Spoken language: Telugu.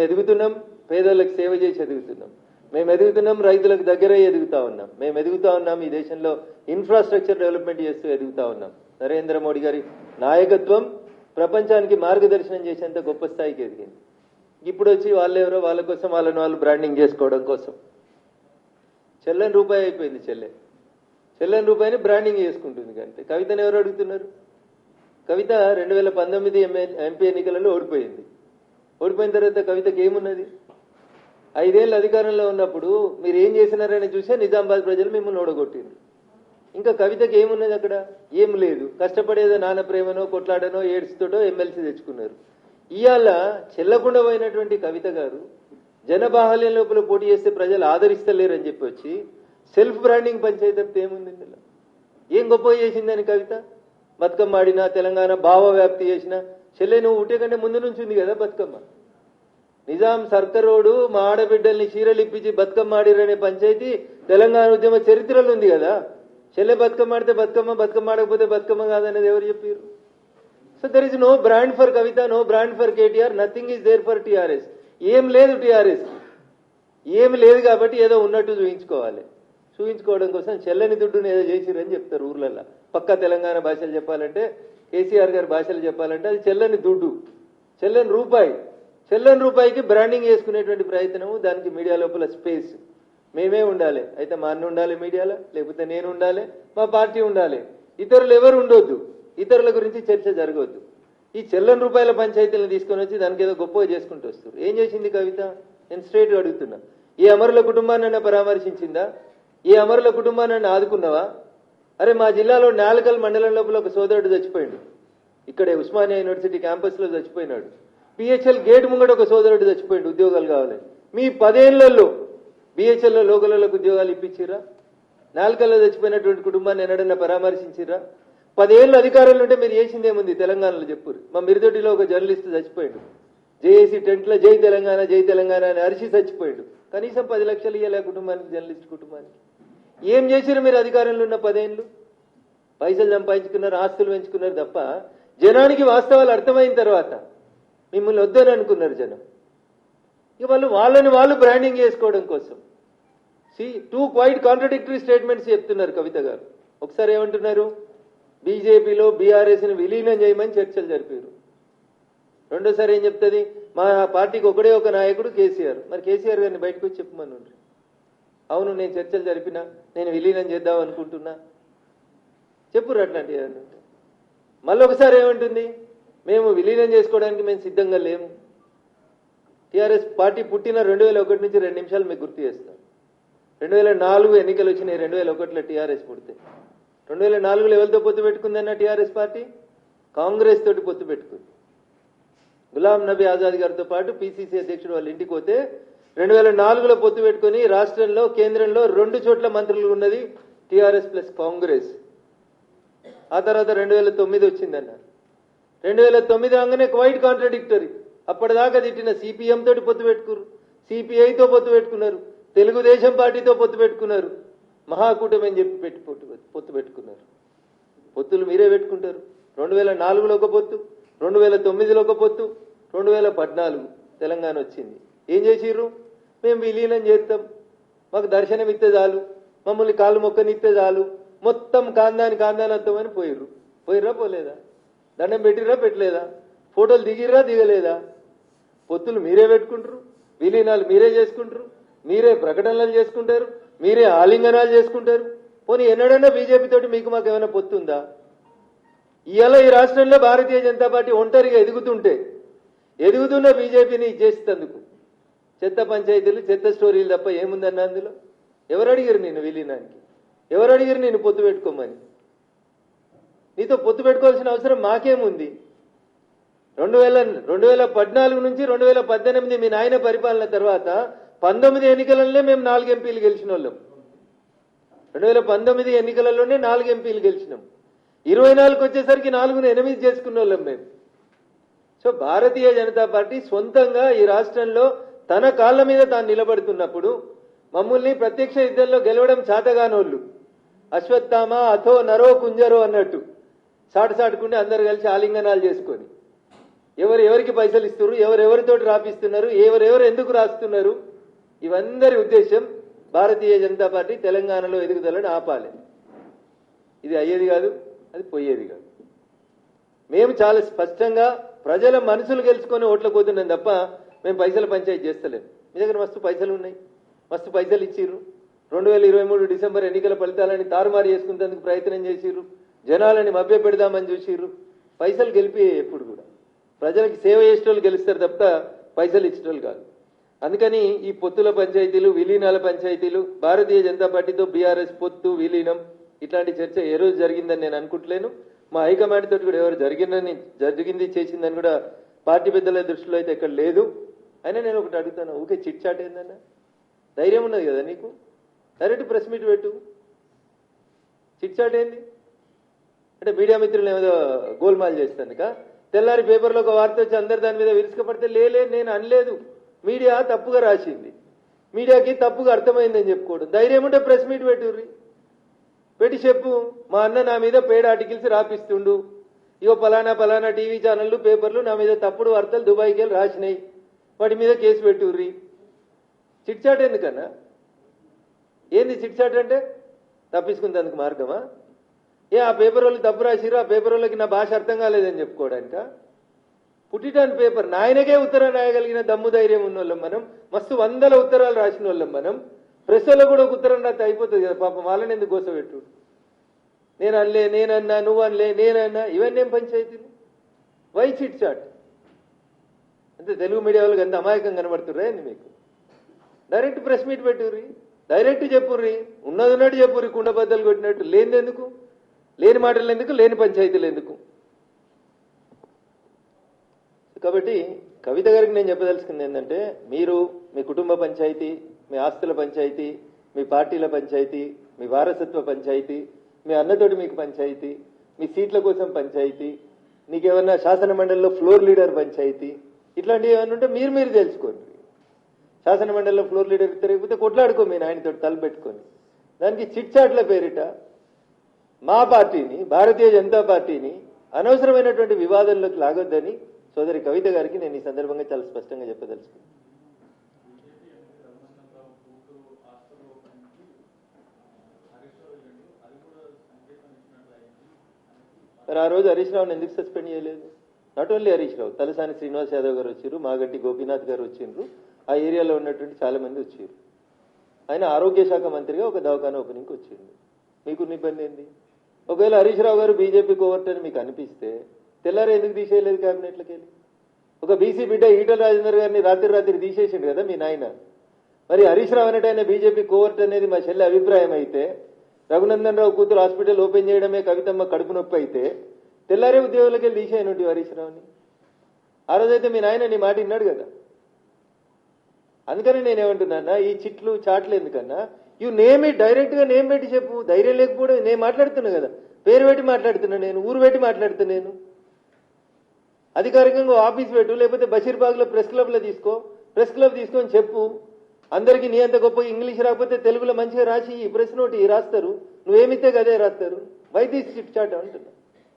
ఎదుగుతున్నాం, పేదలకు సేవ చేసి ఎదుగుతున్నాం. మేము ఎదుగుతున్నాం, రైతులకు దగ్గర ఎదుగుతా ఉన్నాం. మేము ఎదుగుతా ఉన్నాం, ఈ దేశంలో ఇన్ఫ్రాస్ట్రక్చర్ డెవలప్మెంట్ చేస్తూ ఎదుగుతా ఉన్నాం. నరేంద్ర మోడీ గారి నాయకత్వం ప్రపంచానికి మార్గదర్శనం చేసేంత గొప్ప స్థాయికి ఎదిగింది. ఇప్పుడు వచ్చి వాళ్ళెవరో వాళ్ళ కోసం వాళ్ళని వాళ్ళు బ్రాండింగ్ చేసుకోవడం కోసం చెల్లని రూపాయి అయిపోయింది. చెల్లని రూపాయిని బ్రాండింగ్ చేసుకుంటుంది. కంటే కవితను ఎవరు అడుగుతున్నారు? కవిత 2019 ఎంపీ ఎన్నికలలో ఓడిపోయింది. ఓడిపోయిన తర్వాత కవితకి ఏమున్నది? 5 ఏళ్ళు అధికారంలో ఉన్నప్పుడు మీరు ఏం చేసినారని చూసే నిజామాబాద్ ప్రజలు మిమ్మల్ని ఓడగొట్టింది. ఇంకా కవితకి ఏమున్నది అక్కడ? ఏం లేదు. కష్టపడేదో నాన్న ప్రేమనో కొట్లాడనో ఏడ్చుతోటో ఎమ్మెల్సీ తెచ్చుకున్నారు. ఇవాళ చెల్లకుండా పోయినటువంటి కవిత గారు జనబాహల్యం లోపల పోటీ చేస్తే ప్రజలు ఆదరిస్తలేరని చెప్పి వచ్చి సెల్ఫ్ బ్రాండింగ్ పంచాయతీ ఏముంది ఇందులో? ఏం గొప్ప చేసిందని కవిత? బతుకమ్మ ఆడినా, తెలంగాణ భావ వ్యాప్తి చేసిన చెల్లె నువ్వు ఉంటే కంటే ముందు నుంచి ఉంది కదా బతుకమ్మ. నిజాం సర్కరోడు మా ఆడబిడ్డల్ని చీరలు ఇప్పించి బతుకమ్మ ఆడిరనే పంచాయతీ తెలంగాణ ఉద్యమ చరిత్రలో ఉంది కదా. చెల్లె బతుకమ్మ ఆడితే బతుకమ్మ, బతుకమ్మ ఆడకపోతే బతుకమ్మ కాదనేది ఎవరు చెప్పారు? So there is no brand for Kavitha, no brand for KTR, nothing is there for TRS. ఏం లేదు టీఆర్ఎస్, ఏమి లేదు కాబట్టి ఏదో ఉన్నట్టు చూపించుకోవాలి. చూపించుకోవడం కోసం చెల్లని దుడ్డును ఏదో చేసిరని చెప్తారు ఊర్లలో. పక్కా తెలంగాణ భాషలు చెప్పాలంటే, కేసీఆర్ గారి భాషలు చెప్పాలంటే అది చెల్లని దుడ్డు, చెల్లని రూపాయి. చెల్లని రూపాయికి బ్రాండింగ్ చేసుకునేటువంటి ప్రయత్నము, దానికి మీడియా లోపల స్పేస్ మేమే ఉండాలి. అయితే మా అన్న ఉండాలి మీడియాలో, లేకపోతే నేను ఉండాలి, మా పార్టీ ఉండాలి. ఇతరులు ఎవరు ఉండొద్దు, ఇతరుల గురించి చర్చ జరగవద్దు. ఈ చెల్లని రూపాయల పంచాయతీలను తీసుకొని వచ్చి దానికి ఏదో గొప్పగా చేసుకుంటూ వస్తారు. ఏం చేసింది కవిత? నేను స్ట్రైట్గా అడుగుతున్నా. ఏ అమరుల కుటుంబాన్ని పరామర్శించిందా? ఏ అమరుల కుటుంబాన్ని ఆదుకున్నావా? అరే మా జిల్లాలో నాలుకల్ మండలం లోపల ఒక సోదరుడు చచ్చిపోయాడు. ఇక్కడే ఉస్మానియా యూనివర్సిటీ క్యాంపస్ లో చచ్చిపోయినాడు. పిహెచ్ఎల్ గేట్ ముంగట ఒక సోదరుడు చచ్చిపోయాడు. ఉద్యోగాలు కావాలి. మీ 10 ఏళ్లలో బిహెచ్ఎల్లో లోకలకు ఉద్యోగాలు ఇప్పించిరా? నాలుకల్లో చచ్చిపోయినటువంటి కుటుంబాన్ని ఎన్నడన్నా పరామర్శించిరా? 10 ఏళ్ళు అధికారంలో ఉంటే మీరు చేసిందేముంది తెలంగాణలో చెప్పురు. మా మిరుదొడ్డిలో ఒక జర్నలిస్ట్ చచ్చిపోయాడు. జేఏసీ టెంట్లో జై తెలంగాణ జై తెలంగాణ అని అరిచి చచ్చిపోయాడు. కనీసం 10 లక్షలు ఇవ్వలే కుటుంబానికి, జర్నలిస్ట్ కుటుంబానికి. ఏం చేశారు మీరు అధికారంలో ఉన్న 10 ఏళ్ళు? పైసలు సంపాదించుకున్నారు, ఆస్తులు పెంచుకున్నారు తప్ప జనానికి వాస్తవాలు అర్థమైన తర్వాత మిమ్మల్ని వద్దని అనుకున్నారు జనం. ఇక వాళ్ళని వాళ్ళు బ్రాండింగ్ చేసుకోవడం కోసం టూ క్వైట్ కాంట్రడిక్టరీ స్టేట్మెంట్స్ చెప్తున్నారు కవిత గారు. ఒకసారి ఏమంటున్నారు? బీజేపీలో బీఆర్ఎస్ని విలీనం చేయమని చర్చలు జరిపారు. రెండోసారి ఏం చెప్తుంది? మా పార్టీకి ఒకడే ఒక నాయకుడు కేసీఆర్. మరి కేసీఆర్ గారిని బయటకు వచ్చి చెప్పమని ఉండ్రి. అవును నేను చర్చలు జరిపినా, నేను విలీనం చేద్దాం అనుకుంటున్నా, చెప్పురు అట్లాంటి. మళ్ళీ ఒకసారి ఏమంటుంది? మేము విలీనం చేసుకోవడానికి మేము సిద్ధంగా లేము. టీఆర్ఎస్ పార్టీ పుట్టిన 2001 నుంచి 2 నిమిషాలు మీకు గుర్తు చేస్తాం. 2004 ఎన్నికలు వచ్చినాయి. 2001లో టీఆర్ఎస్ పుడితే 2004లో ఎవరితో పొత్తు పెట్టుకుందన్న టీఆర్ఎస్ పార్టీ? కాంగ్రెస్ తోటి పొత్తు పెట్టుకుంది. గులాం నబీ ఆజాద్ గారితో పాటు పిసిసి అధ్యక్షుడు వాళ్ళ ఇంటికి పోతే 2004లో పొత్తు పెట్టుకుని రాష్ట్రంలో కేంద్రంలో 2 చోట్ల మంత్రులు ఉన్నది టీఆర్ఎస్ ప్లస్ కాంగ్రెస్. ఆ తర్వాత 2009 వచ్చిందన్నారు. 2009 రాగానే క్వైట్ కాంట్రడిక్టరీ. అప్పటిదాకా తిట్టిన సిపిఎం తోటి పొత్తు పెట్టుకున్నారు, సిపిఐతో పొత్తు పెట్టుకున్నారు, తెలుగుదేశం పార్టీతో పొత్తు పెట్టుకున్నారు, మహాకూటమి అని చెప్పి పొత్తు పెట్టుకున్నారు. పొత్తులు మీరే పెట్టుకుంటారు. 2004లో ఒక పొత్తు, 2009లో ఒక పొత్తు, 2014 తెలంగాణ వచ్చింది. ఏం చేసిర్రు? మేము విలీనం చేస్తాం, మాకు దర్శనం ఇస్తే చాలు, మమ్మల్ని కాలు మొక్కనిస్తే చాలు, మొత్తం కాందాని పోయిర్రా పోలేదా? దండం పెట్టిర్రా పెట్టలేదా? ఫోటోలు దిగిర్రా దిగలేదా? పొత్తులు మీరే పెట్టుకుంటారు, విలీనాలు మీరే చేసుకుంటారు, మీరే ప్రకటనలు చేసుకుంటారు, మీరే ఆలింగనాలు చేసుకుంటారు. పోనీ ఎన్నడన్నా బీజేపీ తోటి మీకు మాకు ఏమైనా పొత్తుందా? ఇవాళ ఈ రాష్ట్రంలో భారతీయ జనతా పార్టీ ఒంటరిగా ఎదుగుతున్న బీజేపీని చేసేందుకు చెత్త పంచాయతీలు, చెత్త స్టోరీలు తప్ప ఏముందన్న అందులో? ఎవరు అడిగారు నేను విలీనానికి? ఎవరు అడిగారు నేను పొత్తు పెట్టుకోమని? నీతో పొత్తు పెట్టుకోవాల్సిన అవసరం మాకేముంది? 2014 నుంచి 2018 మీ నాయన పరిపాలన తర్వాత 19 ఎన్నికలలో మేము 4 ఎంపీలు గెలిచిన వాళ్ళం. 2019 ఎన్నికలలోనే 4 ఎంపీలు గెలిచినాం. 24కి వచ్చేసరికి 4ను 8 చేసుకున్న వాళ్ళం మేము. సో భారతీయ జనతా పార్టీ సొంతంగా ఈ రాష్ట్రంలో తన కాళ్ల మీద తాను నిలబడుతున్నప్పుడు మమ్మల్ని ప్రత్యక్ష యుద్ధంలో గెలవడం చేతగానోళ్ళు, అశ్వత్థామ అథో నరో కుంజరో అన్నట్టు సాటుకుంటే అందరు కలిసి ఆలింగనాలు చేసుకొని ఎవరికి పైసలు ఇస్తున్నారు, ఎవరెవరితోటి రాపిస్తున్నారు, ఎవరెవరు ఎందుకు రాస్తున్నారు, ఇవందరి ఉద్దేశం భారతీయ జనతా పార్టీ తెలంగాణలో ఎదుగుదలని ఆపాలి. ఇది అయ్యేది కాదు, అది పోయేది కాదు. మేము చాలా స్పష్టంగా ప్రజల మనసులు గెలుచుకొని ఓట్లకు పోతున్నాం తప్ప మేము పైసల పంచాయతీ చేస్తలేము. మీ దగ్గర మస్తు పైసలు ఉన్నాయి, మస్తు పైసలు ఇచ్చిర్రు. 2023 డిసెంబర్ ఎన్నికల ఫలితాలని తారుమారు చేసుకునేందుకు ప్రయత్నం చేసిర్రు, జనాలని మభ్య పెడదామని చూసిర్రు. పైసలు గెలిపి ఎప్పుడు కూడా ప్రజలకు సేవ చేసేటోళ్ళు గెలుస్తారు తప్ప పైసలు ఇచ్చేటోళ్ళు కాదు. అందుకని ఈ పొత్తుల పంచాయతీలు, విలీనాల పంచాయతీలు, భారతీయ జనతా పార్టీతో బీఆర్ఎస్ పొత్తు విలీనం ఇట్లాంటి చర్చ ఏ రోజు జరిగిందని నేను అనుకుంటలేను. మా హైకమాండ్ తోటి కూడా ఎవరు జరిగింది చేసిందని కూడా పార్టీ పెద్దల దృష్టిలో అయితే ఎక్కడ లేదు. అయినా నేను ఒకటి అడుగుతాను, ఊకే చిట్ చాట్ ఏందన్నా? ధైర్యం ఉన్నది కదా నీకు, డైరెక్ట్ ప్రెస్ మీట్ పెట్టు. చిట్ చాట్ ఏంది అంటే మీడియా మిత్రులు ఏదో గోల్మాల్ చేస్తానుక తెల్లారి పేపర్లో ఒక వార్త వచ్చి అందరు దాని మీద విరుచుకపడితే లేలే నేను అనలేదు, మీడియా తప్పుగా రాసింది, మీడియాకి తప్పుగా అర్థమైందని చెప్పుకోవడం. ధైర్యం ఉంటే ప్రెస్ మీట్ పెట్టుర్రి, పెట్టి చెప్పు మా అన్న నా మీద పేడ్ ఆర్టికల్స్ రాపిస్తుండు, ఇగో పలానా టీవీ ఛానళ్లు పేపర్లు నా మీద తప్పుడు వార్తలు దుబాయ్కి వెళ్ళి రాసినాయి, వాటి మీద కేసు పెట్టుర్రి. చిట్ చాట్ ఎందుకన్నా? ఏంది చిట్ చాట్ అంటే? తప్పించుకునేందుకు మార్గమా? ఆ పేపర్ వాళ్ళు తప్పు రాసిరు, ఆ పేపర్ వాళ్ళకి నా భాష అర్థం కాలేదని చెప్పుకోవడానిక? పుట్టిటాన్ పేపర్ నాయనకే ఉత్తరం రాయగలిగిన దమ్ము ధైర్యం ఉన్న వాళ్ళం మనం, మస్తు 100 ఉత్తరాలు రాసిన వాళ్ళం మనం. ప్రెస్ లో కూడా ఒక ఉత్తరం రాస్తే అయిపోతుంది కదా, పాపం వాళ్ళని ఎందుకు గోసపెట్టు? నేను అనలే, నేనన్నా, నువ్వు అనలే, నేనన్నా, ఇవన్నీ ఏం పంచాయతీలు? Why chit chat? అంటే తెలుగు మీడియా వాళ్ళకి అంత అమాయకం కనబడుతుర్రా అండి మీకు? డైరెక్ట్ ప్రెస్ మీట్ పెట్టుర్రి, డైరెక్ట్ చెప్పుర్రి, ఉన్నట్టు చెప్పుర్రి, కుండబద్దలు కొట్టినట్టు. లేనిదెందుకు? లేని మాటలు ఎందుకు? లేని పంచాయతీలు ఎందుకు? కాబట్టి కవిత గారికి నేను చెప్పదలుచుకుంది ఏంటంటే, మీరు మీ కుటుంబ పంచాయతీ, మీ ఆస్తుల పంచాయతీ, మీ పార్టీల పంచాయతీ, మీ వారసత్వ పంచాయతీ, మీ అన్నతోటి మీకు పంచాయతీ, మీ సీట్ల కోసం పంచాయతీ, నీకేమన్నా శాసన మండలిలో ఫ్లోర్ లీడర్ పంచాయతీ, ఇట్లాంటివి ఏమన్నా ఉంటే మీరు తెలుసుకోండి. శాసన మండలిలో ఫ్లోర్ లీడర్ తిరగకపోతే కొట్లాడుకో మీ నాయనతో తలపెట్టుకొని. దానికి చిట్ చాట్ల పేరిట మా పార్టీని, భారతీయ జనతా పార్టీని అనవసరమైనటువంటి వివాదంలోకి లాగొద్దని సోదరి కవిత గారికి నేను ఈ సందర్భంగా చాలా స్పష్టంగా చెప్పదలుచుకున్నాను. మరి ఆ రోజు హరీష్ రావుని ఎందుకు సస్పెండ్ చేయలేదు? నాట్ ఓన్లీ హరీష్ రావు, తలసాని శ్రీనివాస్ యాదవ్ గారు వచ్చారు, మాగంటి గోపీనాథ్ గారు వచ్చిండ్రు, ఆ ఏరియాలో ఉన్నటువంటి చాలా మంది వచ్చారు. ఆయన ఆరోగ్య శాఖ మంత్రిగా ఒక దవాఖానా ఓపెనింగ్కి వచ్చిండు. మీకు ఇబ్బంది ఏంది? ఒకవేళ హరీష్ రావు గారు బీజేపీ కోవర్ట్ అని మీకు అనిపిస్తే తెల్లారి ఎందుకు తీసేయలేదు క్యాబినెట్లకి వెళ్ళి? ఒక బీసీ బిడ్డ ఈటల రాజేందర్ గారిని రాత్రి తీసేసిండు కదా మీ నాయన. మరి హరీష్ రావు అనేటైనా బీజేపీ కోవర్ట్ అనేది మా చెల్లి అభిప్రాయం అయితే, రఘునందన్ రావు కూతురు హాస్పిటల్ ఓపెన్ చేయడమే కవితమ్మ కడుపు నొప్పి అయితే తెల్లారే ఉద్యోగులకి వెళ్ళి తీసేయనుంటి హరీష్ రావుని. ఆ రోజైతే మీ నాయన నీ మాట విన్నాడు కదా. అందుకని నేనేమంటున్నా, ఈ చిట్లు చాట్లు ఎందుకన్నా, ఇవి నేమ్ డైరెక్ట్ గా నేమ్ పెట్టి చెప్పు. ధైర్యం లేకపోవడం, నేను మాట్లాడుతున్నా కదా, పేరు పెట్టి మాట్లాడుతున్నా, నేను ఊరు పెట్టి మాట్లాడుతున్నా, నేను అధికారికంగా ఆఫీస్ పెట్టు, లేకపోతే బషీర్బాగ్ లో ప్రెస్ క్లబ్ లో తీసుకో, ప్రెస్ క్లబ్ తీసుకొని చెప్పు. అందరికీ నీ అంత గొప్ప ఇంగ్లీష్ రాకపోతే తెలుగులో మంచిగా రాసి ఈ ప్రెస్ నోట్ రాస్తారు, నువ్వేమిస్తే గదే రాస్తారు. వై దిస్ చిట్ చాట్ అంటున్నా.